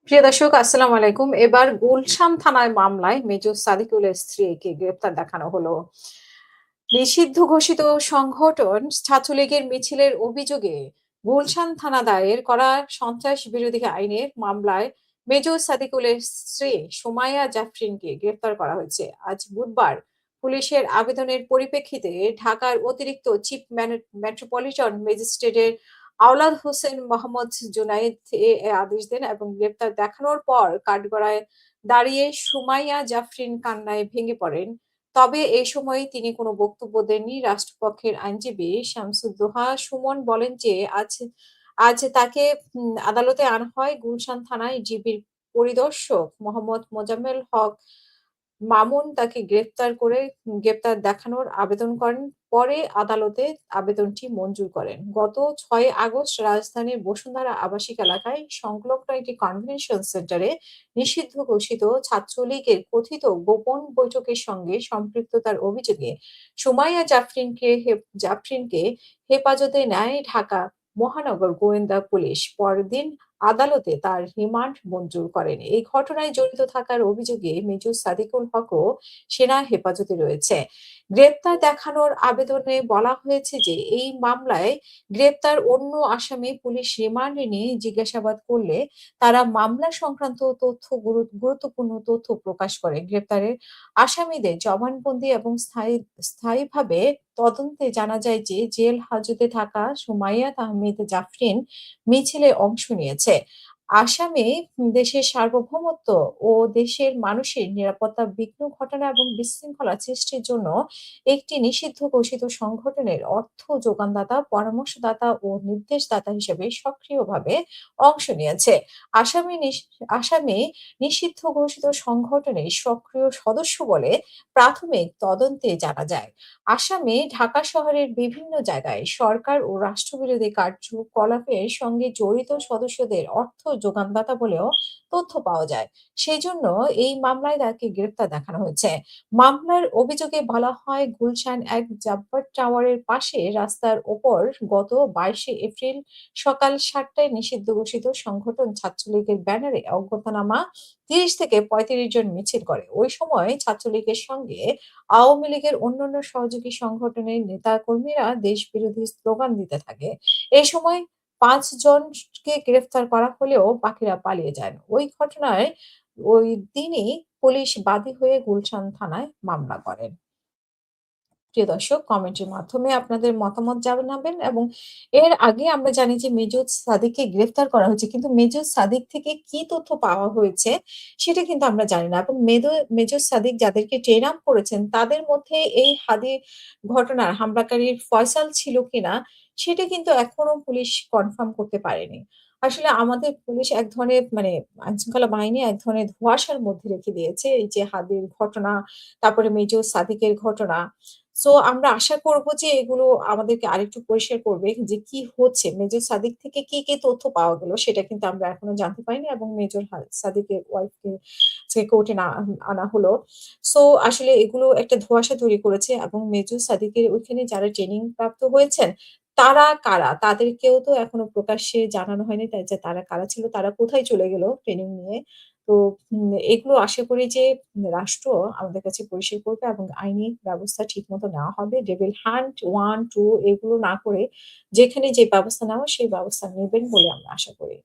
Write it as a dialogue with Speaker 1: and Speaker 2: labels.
Speaker 1: প্রিয় দর্শক আসসালামু আলাইকুম। এবার গুলশান থানায় মামলায় মেজর সাদিকুলের স্ত্রীকে গ্রেপ্তার দেখানো হলো। নিষিদ্ধ ঘোষিত সংগঠন ছাত্রলীগের মিছিলের অভিযোগে গুলশান থানা দায়ের করা সন্ত্রাস বিরোধী আইনের মামলায় মেজর সাদিকুলের স্ত্রী সুমাইয়া জাফরিনকে গ্রেপ্তার করা হয়েছে। আজ বুধবার পুলিশের আবেদনের পরিপ্রেক্ষিতে ঢাকার অতিরিক্ত চিফ মেট্রোপলিটন ম্যাজিস্ট্রেটের আওলাদ হোসেন মোহাম্মদ জুনায়েদ এ আদেশ দেন এবং গ্রেপ্তার দেখানোর পর কাঠগড়ায় দাঁড়িয়ে সুমাইয়া জাফরিন কান্নায় ভেঙে পড়েন। তবে এ সময় তিনি কোনো বক্তব্য দেননি। রাষ্ট্রপক্ষের আইনজীবী শামসুদ্দোহা সুমন বলেন যে আজ আজ তাকে আদালতে আনা হয়। গুলশান থানায় জিবির পরিদর্শক মোহাম্মদ মোজাম্মেল হক মামুন তাকে গ্রেপ্তার দেখানোর আবেদন করেন। পরে আদালতে আবেদনটি মঞ্জুর করেন। গত ৬ আগস্ট রাজধানীর বসুন্ধরা আবাসিক এলাকায় সংলগ্ন একটি কনভেনশন সেন্টারে নিষিদ্ধ ঘোষিত ছাত্রলীগের কথিত গোপন বৈঠকের সঙ্গে সম্পৃক্ততার অভিযোগে সুমাইয়া জাফরিনকে হেফাজতে নেয় ঢাকা মহানগর গোয়েন্দা পুলিশ। পরদিন আদালতে তার রিমান্ড মঞ্জুর করেন। এই ঘটনায় জড়িত থাকার অভিযোগে মেজর সাদিকুল হকও সেনা হেফাজতে রয়েছে। গ্রেপ্তার দেখানোর আবেদনে বলা হয়েছে যে এই মামলায় গ্রেপ্তার অন্য আসামি পুলিশ রিমান্ডে নিয়ে জিজ্ঞাসাবাদ করলে তারা মামলা সংক্রান্ত গুরুত্বপূর্ণ তথ্য প্রকাশ করে। গ্রেপ্তারের আসামিদের জবানবন্দি এবং স্থায়ীভাবে তদন্তে জানা যায় যে জেল হাজতে থাকা সুমাইয়াত আহমেদ জাফরিন মিছিলে অংশ নিয়েছে। আসামে দেশের সার্বভৌমত্ব ও দেশের মানুষের নিরাপত্তা বিঘ্ন ঘটানো এবং বিশৃঙ্খলা সৃষ্টির জন্য একটি নিষিদ্ধ ঘোষিত সংগঠনের অর্থ যোগানদাতা, পরামর্শদাতা ও নির্দেশদাতা হিসেবে সক্রিয়ভাবে অংশ নিয়েছে। আসামি নিষ আসামি নিষিদ্ধ ঘোষিত সংগঠনের সক্রিয় সদস্য বলে প্রাথমিক তদন্তে জানা যায়। আসামে ঢাকা শহরের বিভিন্ন জায়গায় সরকার ও রাষ্ট্রবিরোধী কার্যকলাপের সঙ্গে জড়িত সদস্যদের অর্থ যোগানদাতা বলেও তথ্য পাওয়া যায়। সেজন্য এই মামলায় তাকে গ্রেপ্তার দেখানো হয়েছে। মামলার অভিযোগে বলা হয় গুলশান ১ জাব্বার টাওয়ারের পাশে রাস্তার ওপর গত ২২শে এপ্রিল সকাল ৭টায় নিষিদ্ধ ঘোষিত সংগঠন ছাত্রলীগের ব্যানারে অজ্ঞাতনামা ৩০ থেকে ৩৫ জন মিছিল করে। ওই সময় ছাত্রলীগের সঙ্গে আওয়ামী লীগের অন্যান্য সহযোগী সংগঠনের নেতাকর্মীরা দেশবিরোধী স্লোগান দিতে থাকে। এই সময় ৫ জনকে গ্রেফতার করা হলেও বাকিরা পালিয়ে যান। ওই ঘটনায় ওই দিনই পুলিশ বাদী হয়ে গুলশান থানায় মামলা করেন। প্রিয় দর্শক কমেন্টের মাধ্যমে আপনাদের মতামত জানাবেন এবং এর আগে আমরা জানি যে মেজর সাদিককে গ্রেফতার করা হয়েছে। কিন্তু মেজর সাদিক থেকে কি তথ্য পাওয়া হয়েছে সেটা কিন্তু আমরা জানি না। এবং মেজর সাদিক যাদেরকে ট্রেন আপ করেছেন তাদের মধ্যে এই ঘটনার হামলাকারীর ফয়সাল ছিল কিনা সেটা কিন্তু এখনো পুলিশ কনফার্ম করতে পারেনি। আসলে আমাদের পুলিশ এক ধরনের আইনশৃঙ্খলা বাহিনী এক ধরনের ধোঁয়াশার মধ্যে রেখে দিয়েছে। এই যে হাদির ঘটনা, তারপরে মেজর সাদিকের ঘটনা। সো আমরা আশা করব যে এগুলো আমাদেরকে আরেকটু পরিষ্কার করবে যে কি হচ্ছে। মেজর সাদিক থেকে কি তথ্য পাওয়া গেল সেটা কিন্তু আমরা এখনো জানতে পারিনি এবং মেজর সাদিকের ওয়াইফকে আজকে কোর্টে আনা হলো। সো আসলে এগুলো একটা ধোঁয়াশা তৈরি করেছে এবং মেজর সাদিকের ওইখানে যারা ট্রেনিং প্রাপ্ত হয়েছেন তারা কারা? তাদেরকেও তো এখনো প্রকাশ্যে জানানো হয়নি যে তারা কারা ছিল, তারা কোথায় চলে গেল ট্রেনিং নিয়ে। তো এগুলো আশা করি যে রাষ্ট্র আমাদের কাছে পরিষ্কার করবে এবং আইনি ব্যবস্থা ঠিকমতো নেওয়া হবে। ডেভিল হান্ট 1, 2 এগুলো না করে যেখানে যে ব্যবস্থা নেওয়া সেই ব্যবস্থা নেবেন বলে আমরা আশা করি।